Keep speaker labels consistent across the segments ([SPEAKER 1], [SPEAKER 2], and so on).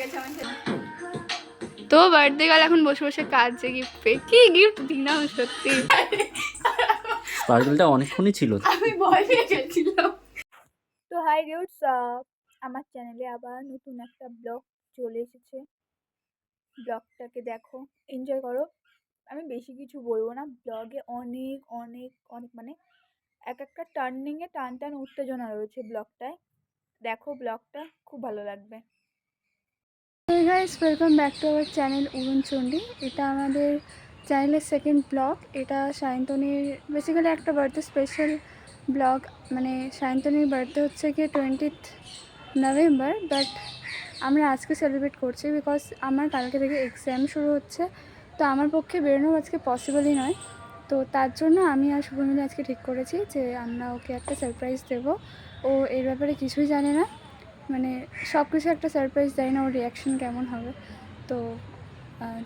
[SPEAKER 1] গেছে আমার সাথে। তো বার্থডে গার্ল এখন বসে বসে কাঁদছে গিফট পেয়ে। কি গিফট দিলাম সত্যি,
[SPEAKER 2] স্পার্কেলটা অনেকক্ষণই ছিল,
[SPEAKER 1] আমি ভয় পেয়ে গেছিলাম।
[SPEAKER 3] তো হাই ডিউডস, আমার চ্যানেলে আবার নতুন একটা ব্লগ চলে এসেছে। ব্লগটাকে দেখো, এনজয় করো। আমি বেশি কিছু বলবো না। ব্লগে অনেক অনেক অনেক মানে এক একটা টার্নিংয়ে টান টান উত্তেজনা রয়েছে ব্লগটায়। দেখো ব্লগটা, খুব ভালো লাগবে।
[SPEAKER 1] Hey guys, welcome back to our channel Uronchondi. এটা আমাদের চ্যানেলের সেকেন্ড ব্লগ। এটা সায়ন্তনীর বেসিক্যালি একটা বার্থডে স্পেশাল ব্লগ। মানে সায়ন্তনীর বার্থডে হচ্ছে কি 20th নভেম্বর, বাট আমরা আজকে সেলিব্রেট করছি বিকজ আমার কালকে থেকে এক্সাম শুরু হচ্ছে। তো আমার পক্ষে বেরোনো আজকে পসিবলই নয়। তো তার জন্য আমি আর শুভ মিলে আজকে ঠিক করেছি যে আমরা ওকে একটা সারপ্রাইজ দেবো। ও এর ব্যাপারে কিছুই জানে না, মানে সব কিছু একটা সারপ্রাইজ দেয় না, ওর রিয়াকশন কেমন হবে। তো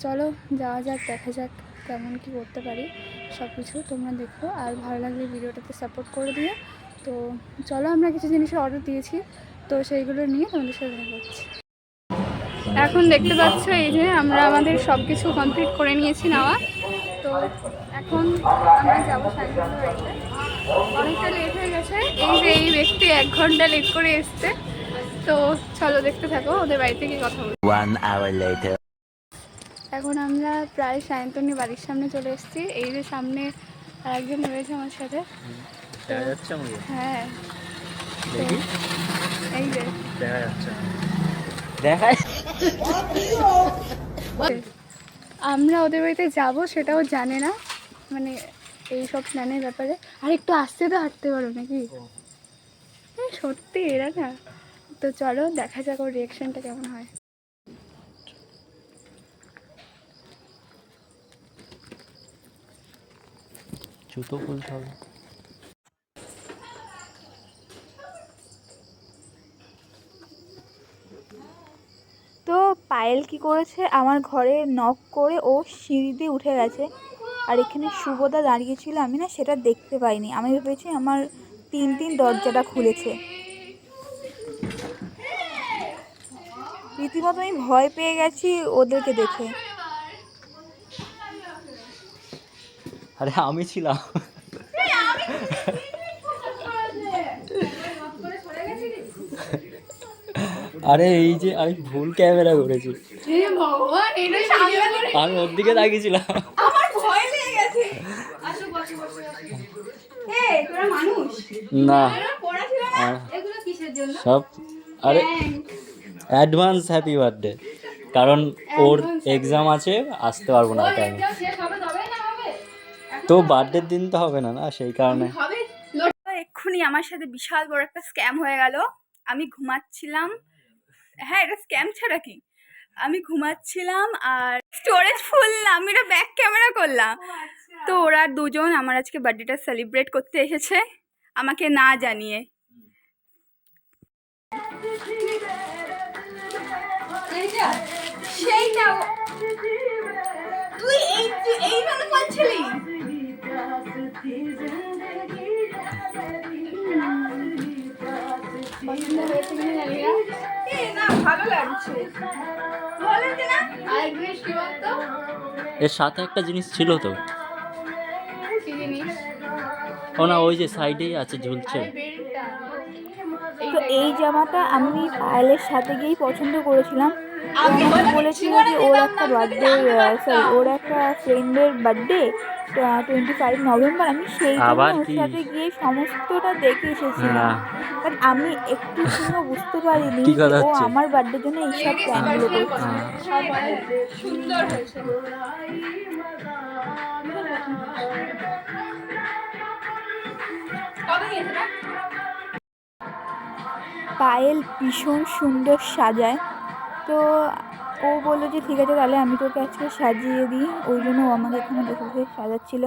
[SPEAKER 1] চলো যাওয়া যাক, দেখা যাক কেমন কী করতে পারি। সব কিছু তোমরা দেখো, আর ভালো লাগলে ভিডিওটাতে সাপোর্ট করে দিও। তো চলো, আমরা কিছু জিনিসের অর্ডার দিয়েছি, তো সেইগুলো নিয়ে তোমাদের সাথে দেখা করছি। এখন দেখতে পাচ্ছ এই যে আমরা আমাদের সব কিছু কমপ্লিট করে নিয়েছি নেওয়া। তো এখন আমরা যাবো সায়ন্তনীর বাড়িতে। অনেকটা লেট হয়ে গেছে, এই যে এই ব্যক্তি 1 ঘন্টা লেট করে এসছে। তো চলো দেখতে থাকো, ওদের বাড়িতে গিয়ে কথা বলবো।
[SPEAKER 2] 1 hour later.
[SPEAKER 1] এখন আমরা প্রায় সায়ন্তনী বাড়ির সামনে চলে এসেছি। এই যে সামনে একজন রয়েছে আমার সাথে।
[SPEAKER 2] দেখা যাচ্ছে আমাকে?
[SPEAKER 1] হ্যাঁ,
[SPEAKER 2] দেখি,
[SPEAKER 1] এই যে
[SPEAKER 2] দেখা যাচ্ছে, দেখায়।
[SPEAKER 1] আমরা ওদের বাড়িতে যাব সেটাও জানে না, মানে এই সব প্ল্যানের ব্যাপারে। আর একটু আস্তে তো হাঁটতে পারো নাকি? সত্যি এরা না। তো চলো দেখা যাক ওর রিয়াকশনটা কেমন হয়।
[SPEAKER 2] জুতো খুলতে হবে।
[SPEAKER 3] তো পায়েল কি করেছে, আমার ঘরে নক করে ও সিঁড়ি দিয়ে উঠে গেছে। আর এখানে শুভদা দাঁড়িয়েছিল, আমি না সেটা দেখতে পাইনি। আমি ভেবেছি আমার 3 দরজাটা খুলেছে। রীতিমতো আমি ভয় পেয়ে গেছি ওদেরকে দেখে।
[SPEAKER 2] আরে আমি ছিলাম। আরে এই যে আমি ভুল ক্যামেরা করেছি, আমি ওর দিকে তাকিয়েছিলাম। না সব, আরে অ্যাডভান্স হ্যাপি বার্থডে, কারণ ওর এক্সাম আছে, আসতে পারবো না টাইমে। তো বার্থডের দিন তো হবে না, না সেই কারণে।
[SPEAKER 3] এক্ষুনি আমার সাথে বিশাল বড় একটা স্ক্যাম হয়ে গেল। আমি ঘুমাচ্ছিলাম, হ্যাঁ এটা স্ক্যাম ছাড়া কি, আমি ঘুমাচ্ছিলাম আর স্টোরেজ ফুল না, আমি এটা ব্যাক ক্যামেরা করলাম। তো ওরা দুজন আমার আজকে বার্থডেটা সেলিব্রেট করতে এসেছে আমাকে না জানিয়ে। সেইটা তুই এইভাবে বলছিলি? না ভালো লাগছে, ভালো লাগছে না? আরেকদিন কি বলতো,
[SPEAKER 2] এর সাথে একটা জিনিস ছিল তো,
[SPEAKER 1] কি জিনিস?
[SPEAKER 2] ও না ওই যে সাইডেই আছে ঝুলছে।
[SPEAKER 3] তো এই জামাটা আমি পায়েলের সাথে গিয়েই পছন্দ করেছিলাম। আমি বলেছিল যে ওর একটা বার্থডে, সরি ওর একটা ফ্রেন্ডের বার্থডে 25 নভেম্বর, আমি সেই জন্য ওর সাথে গিয়ে সমস্তটা দেখে এসেছিলাম। বাট আমি একটু বুঝতে পারিনি ও আমার বার্থডের জন্য এইসব প্ল্যানগুলো করছে।
[SPEAKER 1] সুন্দর হয়েছে।
[SPEAKER 3] পায়েল ভীষণ সুন্দর সাজায়। তো ও বললো যে ঠিক আছে তাহলে আমি তোকে আজকে সাজিয়ে দিই, ওই জন্য ও আমাকে এখানে বসে বসে সাজাচ্ছিল।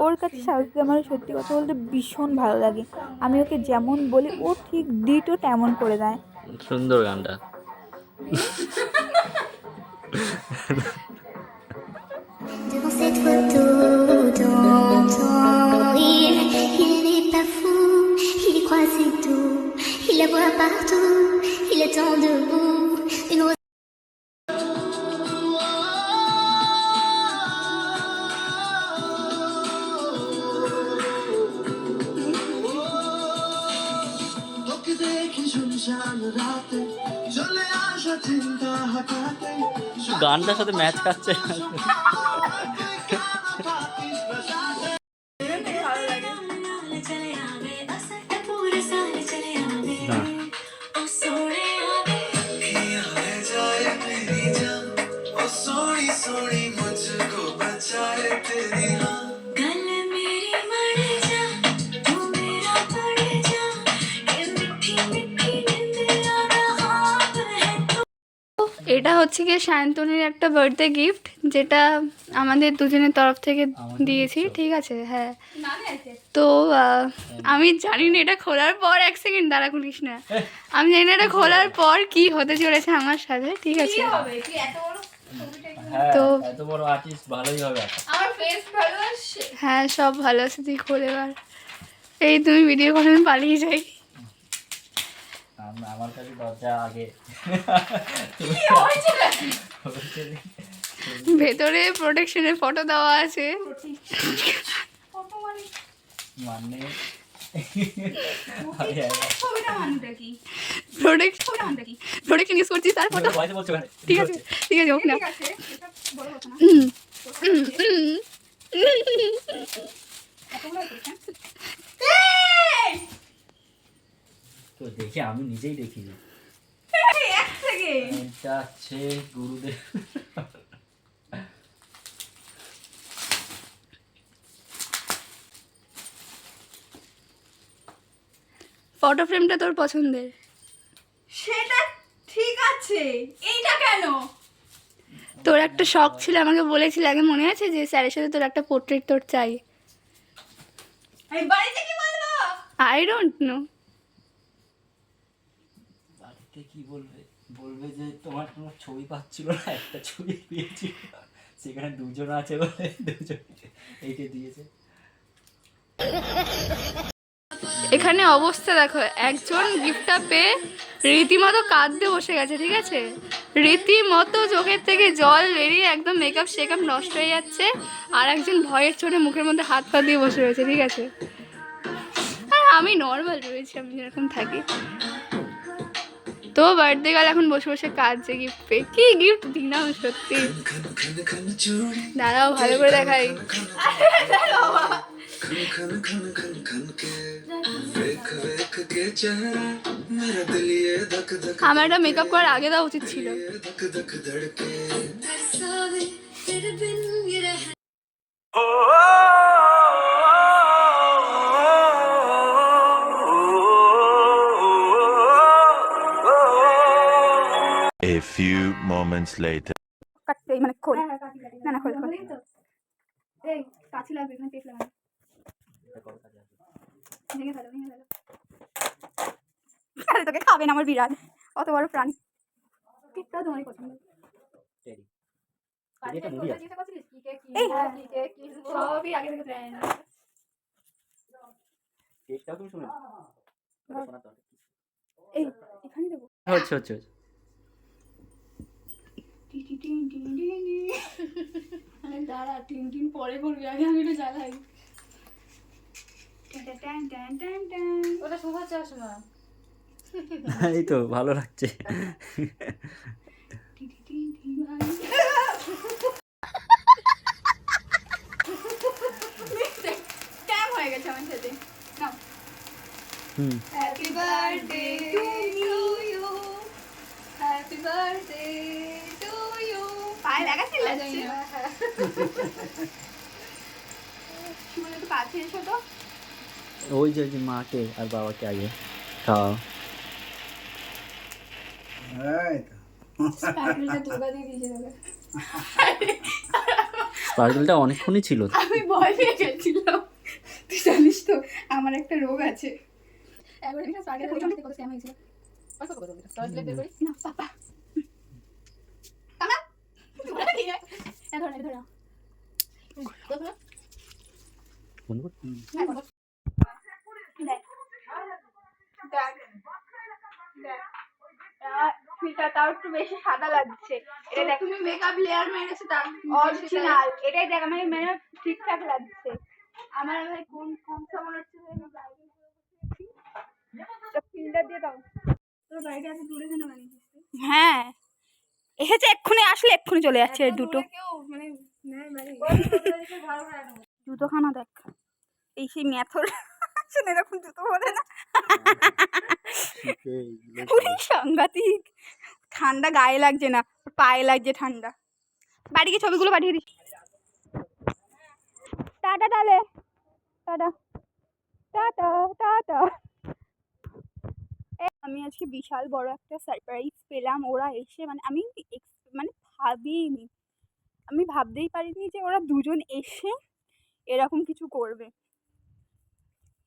[SPEAKER 3] ওর কাছে সাজতে আমার সত্যি কথা বলতে ভীষণ ভালো লাগে। আমি ওকে যেমন বলি ও ঠিক ডিটো তেমন করে দেয়।
[SPEAKER 2] সুন্দর গানটা।
[SPEAKER 4] Devant cette photo, dans ton rire, il n'est pas fou, il y croit c'est tout, il la voit partout, il attend debout, une
[SPEAKER 2] গানটার সাথে ম্যাচ খাচ্ছে না।
[SPEAKER 1] এটা হচ্ছে গিয়ে সায়ন্তনের একটা বার্থডে গিফট, যেটা আমাদের দুজনের তরফ থেকে দিয়েছি, ঠিক আছে? হ্যাঁ। তো আমি জানি না এটা খোলার পর, এক সেকেন্ড দাঁড়া করিস না, আমি জানি না এটা খোলার পর কি হতে চলেছে আমার সাথে, ঠিক আছে?
[SPEAKER 2] হ্যাঁ,
[SPEAKER 1] তো
[SPEAKER 2] এত বড় আর্টিস্ট ভালোই হবে।
[SPEAKER 1] হ্যাঁ, সব ভালো আছে, তুই খোল এবার। এই তুমি ভিডিও করে আমি পালিয়ে যাই।
[SPEAKER 2] আমার কাছে দরজা আগে।
[SPEAKER 1] ভেতরে প্রোটেকশনের ফটো দেওয়া আছে,
[SPEAKER 2] মানে
[SPEAKER 1] প্রোটেকশন ইউজ করছিস তার ফটো, ঠিক আছে ঠিক আছে, ওকে না।
[SPEAKER 2] তো দেখে আমি নিজেই দেখি এটা হচ্ছে গুরুদেব।
[SPEAKER 1] ফটো ফ্রেমটা তোর পছন্দের?
[SPEAKER 3] সেটা ঠিক আছে, এইটা কেন?
[SPEAKER 1] তোর একটা শখ ছিল, আমাকে বলেছিল আগে, মনে আছে যে স্যারের সাথে তোর একটা পোর্ট্রেট তোর চাই।
[SPEAKER 3] আমি বাড়িতে কি বলবো?
[SPEAKER 1] I don't know.
[SPEAKER 2] বাড়িতে কি বলবে? বলবে যে তোমার কোনো ছবি পাচ্ছিল না, একটা ছবি দিয়েছিল, সেখানে দুজন আছে বলে দুজন এইটা দিয়েছে।
[SPEAKER 1] এখানে অবস্থা দেখো, একজন গিফটটা পেয়ে রীতিমতো কাঁদতে বসে গেছে, ঠিক আছে? রীতিমতো চোখের থেকে জল বেরিয়ে একদম মেকআপ শেকআপ নষ্ট হয়ে যাচ্ছে, আর একজন ভয়ের চোটে মুখের মধ্যে হাত পা দিয়ে বসে রয়েছে, ঠিক আছে? আর আমি নর্মাল রয়েছি, আমি যেরকম থাকি। তো বার্থডে গার্ল এখন বসে বসে কাঁদছে গিফট পেয়ে। কি গিফট দিলাম সত্যি, দাঁড়াও ভালো করে দেখাই। আমার এটা মেকআপ করার আগে দেওয়া উচিত ছিল।
[SPEAKER 5] A few moments later.
[SPEAKER 3] কাটতে মানে খোল, না না খোল খোল।
[SPEAKER 1] এই কাছে লাগবে, এখানে টেপ লাগানো। ভেঙে ফেলো, ভেঙে ফেলো।
[SPEAKER 3] আরে তোকে খাবে না আমার বিড়াল, অত বড় প্রাণী।
[SPEAKER 1] টেপটা তোমারই পছন্দ।
[SPEAKER 2] এটা মুভি আছে।
[SPEAKER 3] এই
[SPEAKER 1] সবই আগে থেকে প্ল্যান।
[SPEAKER 2] কেকটাও তুমি শুনে
[SPEAKER 1] এই এখানে দেবো।
[SPEAKER 2] হচ্ছে হচ্ছে হচ্ছে।
[SPEAKER 1] দাঁড়া, টিন টিন পরে করবি, আগে আমি এটা জ্বালাই। ওটা শোভা চশমা।
[SPEAKER 2] এই তো ভালো লাগছে।
[SPEAKER 1] ট্যাম হয়ে গেছে আমার সাথে। নাও। Happy birthday to you. Happy birthday to you.
[SPEAKER 3] পায়ে লাগাতে লাগছে।
[SPEAKER 1] শুনে তো কাছে এসো তো।
[SPEAKER 2] ওই যে মাকে আর বাবাকে আগে খাওয়াও।
[SPEAKER 1] স্পার্কেলটা তোকা দিয়ে দিয়েছে তোকে।
[SPEAKER 2] স্পার্কেলটা অনেকক্ষণই ছিল।
[SPEAKER 1] আমি ভয় পেয়ে গেছিলাম। তুই জানিস তো আমার একটা রোগ আছে। একবার একটা স্পার্কেল পরীক্ষা করতে স্ক্যাম হয়েছিল। কত কত বলবি? সার্চ বের করি না পাপা। কানা। ধরে নিয়ে। ধরে ধরে।
[SPEAKER 2] বন্ধু
[SPEAKER 3] ফিলটা তাও একটু বেশি সাদা লাগছে। এটা দেখ,
[SPEAKER 1] তুমি মেকআপ লেয়ার মেরেছো তার
[SPEAKER 3] অরিজিনাল। এটাই দেখ, আমার মানে ঠিকঠাক লাগছে।
[SPEAKER 1] আমার ভাই কোন কোন সামান হচ্ছে আমি বাইরে
[SPEAKER 3] ফিল্টার দিয়ে দাও।
[SPEAKER 1] তোর বাড়িটা এত দূরে কেন বানিয়েছিস?
[SPEAKER 3] হ্যাঁ এসেছে, এক্ষুনি আসলে এক্ষুনি চলে যাচ্ছে এর দুটো। জুতোখানা দেখ, এই সেই ম্যাথর এরকম জুতো পরে না। পুরি সাংঘাতিক, ঠান্ডা গায়ে লাগছে না, পায়ে লাগছে ঠান্ডা। বাড়ি গিয়ে ছবিগুলো পাঠিয়ে দিস। টাটা তাহলে, টাটা টাটা টাটা। আমি আজকে বিশাল বড় একটা সারপ্রাইজ পেলাম। ওরা এসে মানে মানে ভাবিনি, আমি ভাবতেই পারিনি যে ওরা দুজন এসে এরকম কিছু করবে।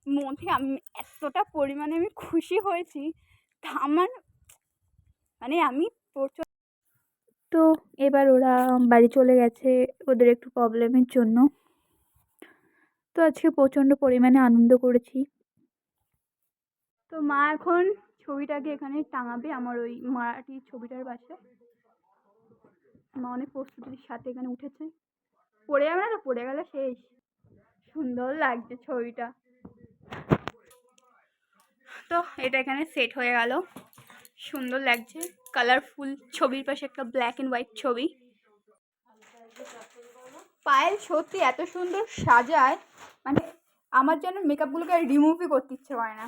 [SPEAKER 3] মনে আমি এতটা পরিমাণে আমি খুশি হয়েছি, তা আমার মানে আমি প্রচুর। তো এবার ওরা বাড়ি চলে গেছে ওদের একটু প্রবলেমের জন্য। তো আজকে প্রচণ্ড পরিমাণে আনন্দ করেছি। তো মা এখন ছবিটাকে এখানে টাঙাবে আমার ওই মারাঠি ছবিটার পাশে। মা অনেক প্রস্তুতির সাথে এখানে উঠেছে। পড়ে যাবে না তো, পড়ে গেলে শেষ। সুন্দর লাগছে ছবিটা। তো এটা এখানে সেট হয়ে গেল, সুন্দর লাগছে, কালারফুল। ছবির পাশে একটা ব্ল্যাক অ্যান্ড হোয়াইট ছবি। পায়েল সত্যি এত সুন্দর সাজায়, মানে আমার যেন মেকআপগুলোকে রিমুভই করতে ইচ্ছে করে না।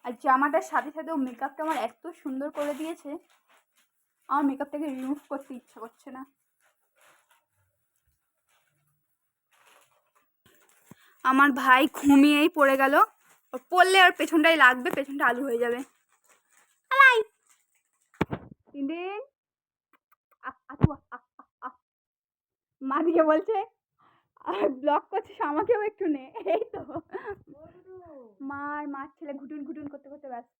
[SPEAKER 3] আর জামাটার সাথে সাথেও মেকআপটা আমার এত সুন্দর করে দিয়েছে, আমার মেকআপটাকে রিমুভ করতে ইচ্ছা করছে না। আমার ভাই ঘুমিয়েই পড়ে গেল, পড়লে আর পেছনটাই লাগবে, পেছনটা আলু হয়ে যাবে। মা দিকে বলছে আর ব্লক করছিস, আমাকেও একটু নে। এই তো মার ছেলে ঘুটুন ঘুটুন করতে করতে ব্যস্ত।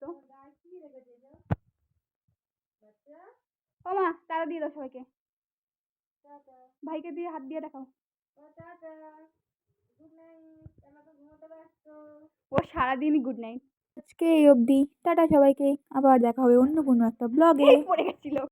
[SPEAKER 3] ও মা, তারা দিয়ে দাও সবাইকে, ভাইকে দিয়ে হাত দিয়ে দেখাও। ও সারাদিনই গুড নাইট। আজকে এই অবধি, টাটা সবাইকে, আবার দেখা হবে অন্য কোনো একটা ব্লগে। পড়ে গেছিল।